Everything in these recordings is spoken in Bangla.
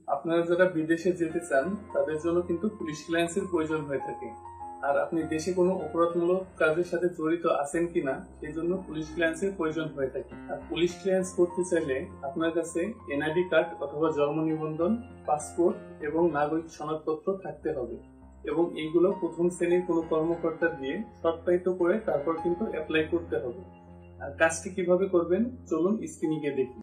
আপনারা যারা বিদেশে যেতে চান তাদের জন্য কিন্তু পুলিশ ক্লিয়ারেন্সের প্রয়োজন হয়ে থাকে। আর আপনি দেশে কোনো অপরাধমূলক কাজের সাথে জড়িত আছেন কিনা সেই জন্য পুলিশ ক্লিয়ারেন্সের প্রয়োজন হয়ে থাকে। আর পুলিশ ক্লিয়ারেন্স করতে চাইলে আপনার কাছে এনআইডি কার্ড অথবা জন্ম নিবন্ধন, পাসপোর্ট এবং নাগরিক সনদপত্র থাকতে হবে এবং এইগুলো প্রথম শ্রেণীর কোনো কর্মকর্তা দিয়ে সত্যায়িত করে তারপর কিন্তু অ্যাপ্লাই করতে হবে। আর কাজটি কিভাবে করবেন চলুন স্ক্রিনে গিয়ে দেখি।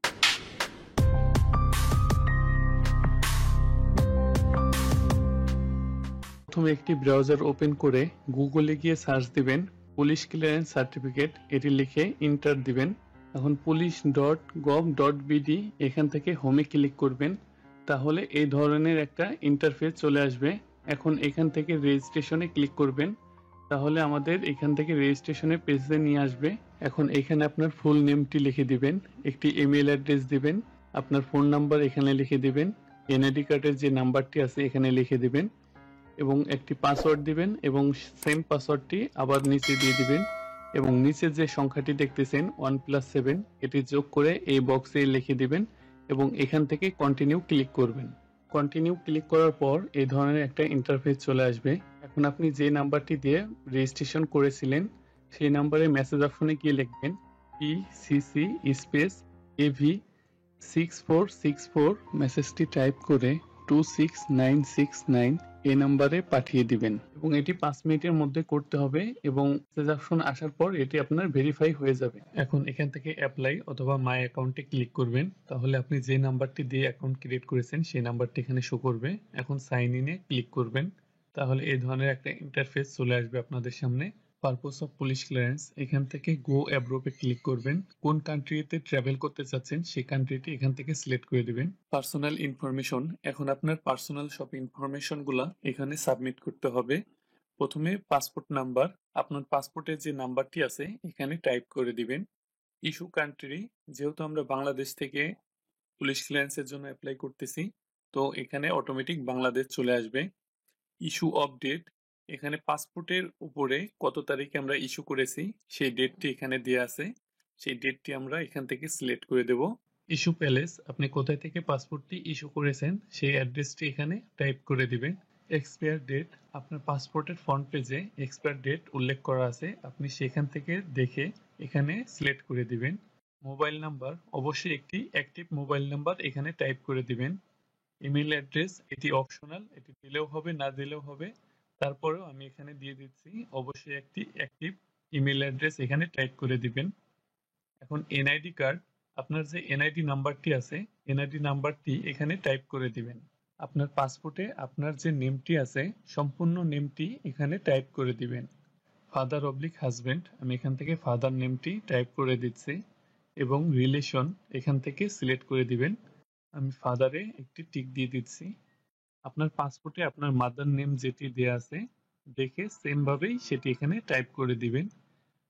প্রথমে একটি ব্রাউজার ওপেন করে গুগলে গিয়ে সার্চ দিবেন পুলিশ ক্লিয়ারেন্স সার্টিফিকেট, এটি লিখে এন্টার দিবেন। এখন police.gov.bd এখান থেকে হোমে ক্লিক করবেন, তাহলে এই ধরনের একটা ইন্টারফেস চলে আসবে। এখন এখান থেকে রেজিস্ট্রেশনে ক্লিক করবেন, তাহলে আমাদের এখান থেকে রেজিস্ট্রেশনের পেজে নিয়ে আসবে। এখন এখানে আপনার ফুল নেমটি লিখে দিবেন, একটি ইমেল অ্যাড্রেস দিবেন, আপনার ফোন নাম্বার এখানে লিখে দিবেন, এনআইডি কার্ডের যে নাম্বারটি আছে এখানে লিখে দিবেন এবং একটি পাসওয়ার্ড দিবেন এবং সেম পাসওয়ার্ডটি আবার নিচে দিয়ে দিবেন এবং নিচে যে সংখ্যাটি দেখতেছেন 1+7 এটি যোগ করে এই বক্সে লিখে দিবেন এবং এখান থেকে কন্টিনিউ ক্লিক করবেন। কন্টিনিউ ক্লিক করার পর এই ধরনের একটা ইন্টারফেস চলে আসবে। এখন আপনি যে নাম্বারটি দিয়ে রেজিস্ট্রেশন করেছিলেন সেই নাম্বারে মেসেজ অপশনে গিয়ে লিখবেন PCC স্পেস AV 6464, মেসেজটি টাইপ করে 26969 এই নাম্বারে পাঠিয়ে দিবেন এবং এটি 5 মিনিটের মধ্যে করতে হবে এবং মেসেজ অপশন আসার পর এটি আপনার ভেরিফাই হয়ে যাবে। এখন এখান থেকে অ্যাপ্লাই অথবা মাই অ্যাকাউন্টে ক্লিক করবেন, তাহলে আপনি যে নাম্বারটি দিয়ে অ্যাকাউন্ট ক্রিয়েট করেছেন সেই নাম্বারটি এখানে শো করবে। এখন সাইন ইনে ক্লিক করবেন, তাহলে এই ধরনের একটা ইন্টারফেস চলে আসবে আপনাদের সামনে। পারপোজ অফ পুলিশ ক্লিয়ারেন্স, এখান থেকে গো অ্যাব্রোডে ক্লিক করবেন, কোন কান্ট্রিতে ট্রাভেল করতে চাচ্ছেন সেই কান্ট্রিটি এখান থেকে সিলেক্ট করে দিবেন। পার্সোনাল ইনফরমেশন, এখন আপনার পার্সোনাল সব ইনফরমেশন গুলা এখানে সাবমিট করতে হবে। প্রথমে পাসপোর্ট নাম্বার, আপনার পাসপোর্টের যে নাম্বারটি আছে এখানে টাইপ করে দিবেন। ইস্যু কান্ট্রি, যেহেতু আমরা বাংলাদেশ থেকে পুলিশ ক্লিয়ারেন্সের জন্য অ্যাপ্লাই করতেছি তো এখানে অটোমেটিক বাংলাদেশ চলে আসবে। ইস্যু অফ ডেট, এখানে পাসপোর্টের উপরে কত তারিখে আমরা ইস্যু করেছি সেই ডেটটি এখানে দেওয়া আছে, সেই ডেটটি আমরা এখান থেকে সিলেক্ট করে দেব। ইস্যু প্যালেস, আপনি কোথায় থেকে পাসপোর্টটি ইস্যু করেছেন সেই অ্যাড্রেসটি এখানে টাইপ করে দিবেন। এক্সপায়ার ডেট, আপনার পাসপোর্টের ফ্রন্ট পেজে এক্সপায়ার ডেট উল্লেখ করা আছে, আপনি সেখান থেকে দেখে এখানে সিলেক্ট করে দিবেন। মোবাইল নাম্বার, অবশ্যই একটি অ্যাক্টিভ মোবাইল নাম্বার এখানে টাইপ করে দিবেন। ইমেল অ্যাড্রেস, এটি অপশনাল, এটি দিলেও হবে না দিলেও হবে, তারপরেও আমি এখানে দিয়ে দিচ্ছি, অবশ্যই একটি অ্যাক্টিভ ইমেল অ্যাড্রেস এখানে টাইপ করে দিবেন। এখন এনআইডি কার্ড, আপনার যে এনআইডি নাম্বারটি আছে এনআইডি নাম্বারটি এখানে টাইপ করে দিবেন। আপনার পাসপোর্টে আপনার যে নেমটি আছে সম্পূর্ণ নেমটি এখানে টাইপ করে দিবেন। ফাদার অবলিক হাজবেন্ড, আমি এখান থেকে ফাদার নেমটি টাইপ করে দিচ্ছি এবং রিলেশন এখান থেকে সিলেক্ট করে দিবেন। আমি ফাদারে একটি টিক দিয়ে দিচ্ছি। আপনার পাসপোর্টে আপনার মাদার নেম যেটি দেয়া আছে দেখে সেম ভাবেই সেটি এখানে টাইপ করে দিবেন।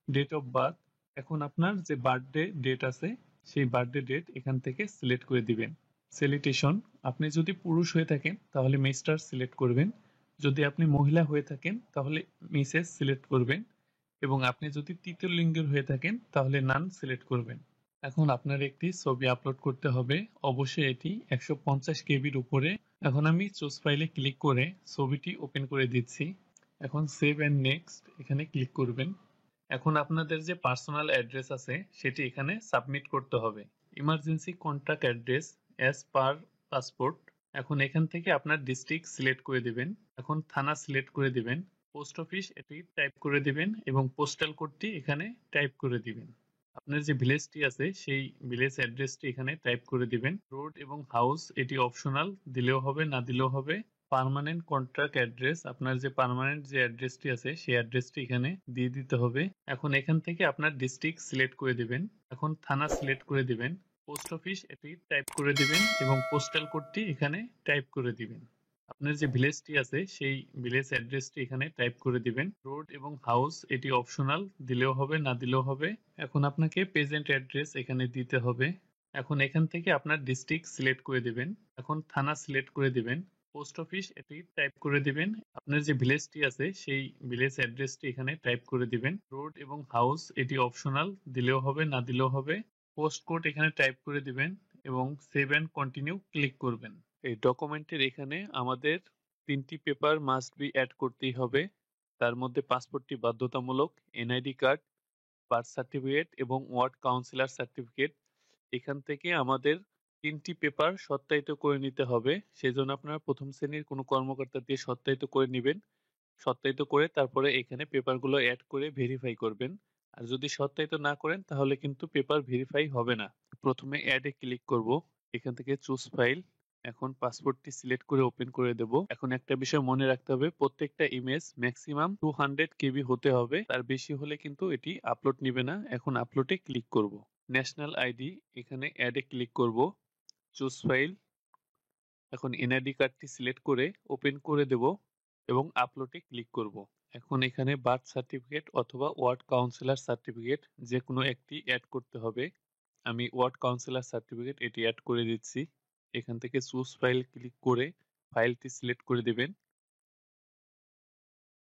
ডেট অফ বার্থ, এখন আপনার যে বার্থডে ডেট আছে সেই বার্থডে ডেট এখান থেকে সিলেক্ট করে দিবেন। সেলিটেশন, আপনি যদি পুরুষ হয়ে থাকেন তাহলে মিস্টার সিলেক্ট করবেন, যদি আপনি মহিলা হয়ে থাকেন তাহলে মিসেস সিলেক্ট করবেন এবং আপনি যদি তৃতীয় লিঙ্গের হয়ে থাকেন তাহলে নান সিলেক্ট করবেন। এখন আপনার একটি ছবি আপলোড করতে হবে, অবশ্যই এটি 150 কেবির উপরে। এখন আমি চুজ ফাইলে ক্লিক করে ছবিটি ওপেন করে দিচ্ছি। এখন সেভ এন্ড নেক্সট এখানে ক্লিক করবেন। এখন আপনাদের যে পার্সোনাল অ্যাড্রেস আছে সেটি এখানে সাবমিট করতে হবে। Emergency contact address as per passport, এখন এখান থেকে আপনার ডিস্ট্রিক্ট সিলেক্ট করে দিবেন। এখন থানা সিলেক্ট করে দিবেন। পোস্ট অফিস এটি টাইপ করে দিবেন এবং পোস্টাল কোডটি এখানে টাইপ করে দিবেন। আপনার যে ভিলেজটি আছে সেই ভিলেজ অ্যাড্রেসটি এখানে টাইপ করে দিবেন। রোড এবং হাউস এটি অপশনাল, দিলেও হবে না দিলেও হবে। পার্মানেন্ট কন্ট্রাক্ট অ্যাড্রেস, আপনার যে পার্মানেন্ট যে অ্যাড্রেসটি আছে সেই অ্যাড্রেসটি এখানে দিয়ে দিতে হবে। এখন এখান থেকে আপনার ডিস্ট্রিক্ট সিলেক্ট করে দিবেন। এখন থানা সিলেক্ট করে দিবেন। পোস্ট অফিস এটি টাইপ করে দিবেন এবং পোস্টাল কোডটি এখানে টাইপ করে দিবেন। আপনার যে ভিলেজটি আছে সেই ভিলেজ অ্যাড্রেসটি এখানে টাইপ করে দিবেন। রোড এবং হাউস এটি অপশনাল, দিলেও হবে না দিলেও হবে। এখন আপনাকে প্রেজেন্ট অ্যাড্রেস এখানে দিতে হবে। এখন এখান থেকে আপনার ডিস্ট্রিক্ট সিলেক্ট করে দিবেন। এখন থানা সিলেক্ট করে দিবেন। পোস্ট অফিস এটি টাইপ করে দিবেন। আপনার যে ভিলেজটি আছে সেই ভিলেজ অ্যাড্রেসটি এখানে টাইপ করে দিবেন। রোড এবং হাউস এটি অপশনাল, দিলেও হবে না দিলেও হবে। পোস্ট কোড এখানে টাইপ করে দিবেন এবং সেভ এন্ড কন্টিনিউ ক্লিক করবেন। এই ডকুমেন্টের এখানে আমাদের 3টি পেপার মাস্ট বি অ্যাড করতেই হবে। তার মধ্যে পাসপোর্টটি বাধ্যতামূলক, এনআইডি কার্ড, বার্থ সার্টিফিকেট এবং ওয়ার্ড কাউন্সিলর সার্টিফিকেট। এখান থেকে আমাদের 3টি পেপার সত্যায়িত করে নিতে হবে। সেজন্য আপনারা প্রথম শ্রেণীর কোনো কর্মকর্তা দিয়ে সত্যায়িত করে নিবেন। সত্যায়িত করে তারপরে এখানে পেপারগুলো অ্যাড করে ভেরিফাই করবেন। আর যদি সত্যায়িত না করেন তাহলে কিন্তু পেপার ভেরিফাই হবে না। প্রথমে অ্যাড এ ক্লিক করব। এখান থেকে চুজ ফাইল। এখন পাসপোর্টটি সিলেক্ট করে ওপেন করে দেব। এখন একটা বিষয় মনে রাখতে হবে, প্রত্যেকটা ইমেজ ম্যাক্সিমাম 200 কেবি হতে হবে। তার বেশি হলে কিন্তু এটি আপলোড নিবে না। এখন আপলোডে ক্লিক করব। ন্যাশনাল আইডি, এখানে অ্যাড এ ক্লিক করব। Choose file. এখন এনআইডি কার্ডটি সিলেক্ট করে ওপেন করে দেব এবং আপলোডে ক্লিক করব। এখন এখানে বার্থ সার্টিফিকেট অথবা ওয়ার্ড কাউন্সিলর সার্টিফিকেট যে কোনো একটি অ্যাড করতে হবে। আমি ওয়ার্ড কাউন্সিলর সার্টিফিকেট এটি অ্যাড করে দিচ্ছি। এখান থেকে চুজ ফাইল ক্লিক করে ফাইলটি সিলেক্ট করে দেবেন।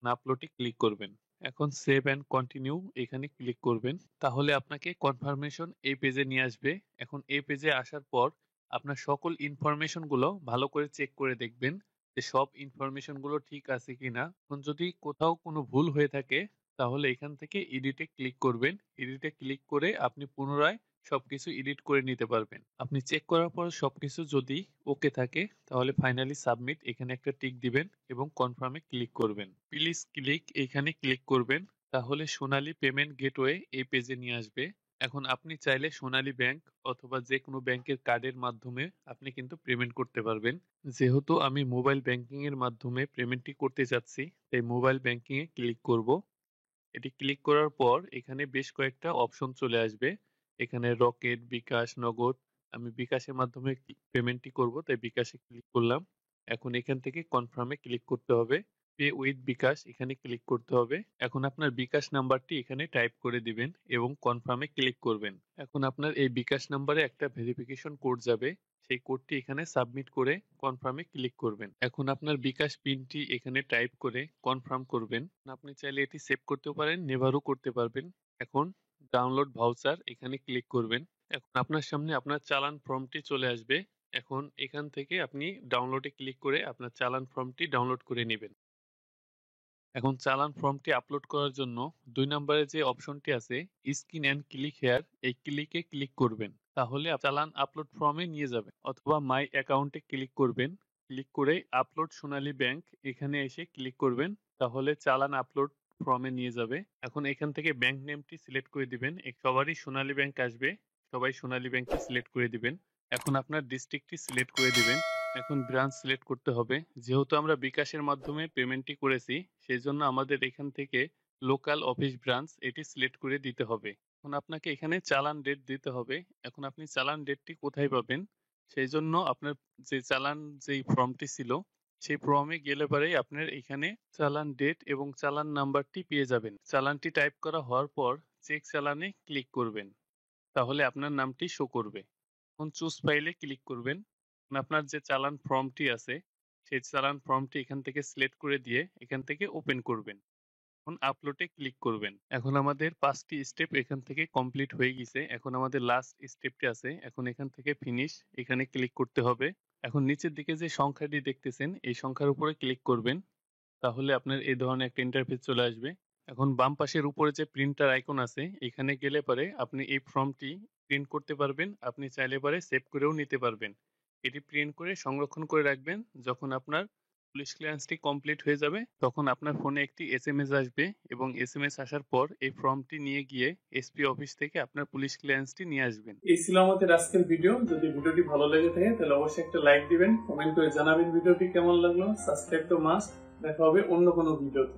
আপলোডে ক্লিক করবেন। এখন সেভ অ্যান্ড কন্টিনিউ এখানে ক্লিক করবেন। তাহলে আপনাকে কনফার্মেশন এই পেজে নিয়ে আসবে। এখন এই পেজে আসার পর আপনার সকল ইনফরমেশন গুলো ভালো করে চেক করে দেখবেন যে সব ইনফরমেশন গুলো ঠিক আছে কিনা। এখন যদি কোথাও কোনো ভুল হয়ে থাকে তাহলে এখান থেকে এডিটে ক্লিক করবেন। এডিটে ক্লিক করে আপনি পুনরায় সবকিছু এডিট করে নিতে পারবেন। আপনি চেক করার পর সবকিছু যদি ওকে থাকে তাহলে ফাইনালি সাবমিট এখানে একটা টিক দিবেন এবং কনফার্মে ক্লিক করবেন। প্লিজ ক্লিক এখানে ক্লিক করবেন। তাহলে সোনালী পেমেন্ট গেটওয়ে এই পেজে নিয়ে আসবে। এখন আপনি চাইলে সোনালী ব্যাংক অথবা যে কোনো ব্যাংকের কার্ডের মাধ্যমে আপনি কিন্তু পেমেন্ট করতে পারবেন। যেহেতু আমি মোবাইল ব্যাংকিং এর মাধ্যমে পেমেন্টটি করতে চাচ্ছি তাই মোবাইল ব্যাংকিং এ ক্লিক করব। এটি ক্লিক করার পর এখানে বেশ কয়েকটা অপশন চলে আসবে। এখানে রকেট, বিকাশ, নগদ। আমি বিকাশের মাধ্যমে পেমেন্টটি করব তাই বিকাশে ক্লিক করলাম। এখন এখান থেকে কনফার্মে ক্লিক করতে হবে। পে উইথ বিকাশ এখানে ক্লিক করতে হবে। এখন আপনার বিকাশ নাম্বারটি এখানে টাইপ করে দিবেন এবং কনফার্মে ক্লিক করবেন। এখন আপনার এই বিকাশ নাম্বারে একটা ভেরিফিকেশন কোড যাবে। সেই কোডটি এখানে সাবমিট করে কনফার্মে ক্লিক করবেন। এখন আপনার বিকাশ পিনটি এখানে টাইপ করে কনফার্ম করবেন। আপনি চাইলে এটি সেভ করতেও পারেন, নেভারও করতে পারবেন। এখন ডাউনলোড ভাউচার এখানে ক্লিক করবেন। এখন আপনার সামনে আপনার চালান ফর্মটি চলে আসবে। এখন এখান থেকে আপনি ডাউনলোডে ক্লিক করে আপনার চালান ফর্মটি ডাউনলোড করে নেবেন। এখন চালান ফর্মটি আপলোড করার জন্য 2 নম্বরে যে অপশনটি আছে স্ক্যান এন্ড ক্লিক হেয়ার, এই ক্লিকে ক্লিক করবেন। তাহলে চালান আপলোড ফর্মে নিয়ে যাবে। অথবা মাই অ্যাকাউন্টে ক্লিক করবেন। ক্লিক করে আপলোড সোনালী ব্যাংক এখানে এসে ক্লিক করবেন। তাহলে চালান আপলোড ফর্মে নিয়ে যাবে। এখন এখান থেকে ব্যাংক নেমটি সিলেক্ট করে দিবেন। সবারই সোনালী ব্যাংক আসবে, সবাই সোনালী ব্যাংকটি সিলেক্ট করে দিবেন। এখন আপনার ডিস্ট্রিক্টটি সিলেক্ট করে দিবেন। এখন ব্রাঞ্চ সিলেক্ট করতে হবে। যেহেতু আমরা বিকাশের মাধ্যমে পেমেন্টটি করেছি সেই জন্য আমাদের এখান থেকে লোকাল অফিস ব্রাঞ্চ এটি সিলেক্ট করে দিতে হবে। এখন আপনাকে এখানে চালান ডেট দিতে হবে। এখন আপনি চালান ডেটটি কোথায় পাবেন? সেই জন্য আপনার যে চালান যেই ফর্মটি ছিল সেই ফর্মে গেলে পরেই আপনার এখানে চালান ডেট এবং চালান নাম্বারটি পেয়ে যাবেন। চালানটি টাইপ করা হওয়ার পর চেক চালানে ক্লিক করবেন। তাহলে আপনার নামটি শো করবে। এখন চুজ ফাইলে ক্লিক করবেন। আপনার যে চালান ফর্মটি আছে সেই চালান ফর্মটি এখান থেকে সিলেক্ট করে দিয়ে এখান থেকে ওপেন করবেন। এখন আপলোডে ক্লিক করবেন। এখন আমাদের 5টি স্টেপ এখান থেকে কমপ্লিট হয়ে গেছে। এখন আমাদের লাস্ট স্টেপটি আছে। এখন এখান থেকে ফিনিশ এখানে ক্লিক করতে হবে। এখন নিচের দিকে যে সংখ্যাটি দেখতেছেন এই সংখ্যার উপরে ক্লিক করবেন। তাহলে আপনার এই ধরনের একটা ইন্টারফেস চলে আসবে। এখন বাম পাশের উপরে যে প্রিন্টার আইকন আছে এখানে গেলে পরে আপনি এই ফর্মটি প্রিন্ট করতে পারবেন। আপনি চাইলে পরে সেভ করেও নিতে পারবেন। এটি প্রিন্ট করে সংরক্ষণ করে রাখবেন। যখন আপনার পুলিশ ক্লিয়ারেন্সটি কমপ্লিট হয়ে যাবে তখন আপনার ফোনে একটি এসএমএস আসবে এবং এসএমএস আসার পর এই ফর্মটি নিয়ে গিয়ে এসপি অফিস থেকে আপনার পুলিশ ক্লিয়ারেন্সটি নিয়ে আসবেন। এই ছিল আমাদের আজকের ভিডিও। যদি ভিডিওটি ভালো লেগে থাকে তাহলে অবশ্যই একটা লাইক দিবেন, কমেন্ট করে জানাবেন ভিডিওটি কেমন লাগলো। সাবস্ক্রাইব তো মাস্ট। দেখা হবে অন্য কোনো ভিডিওতে।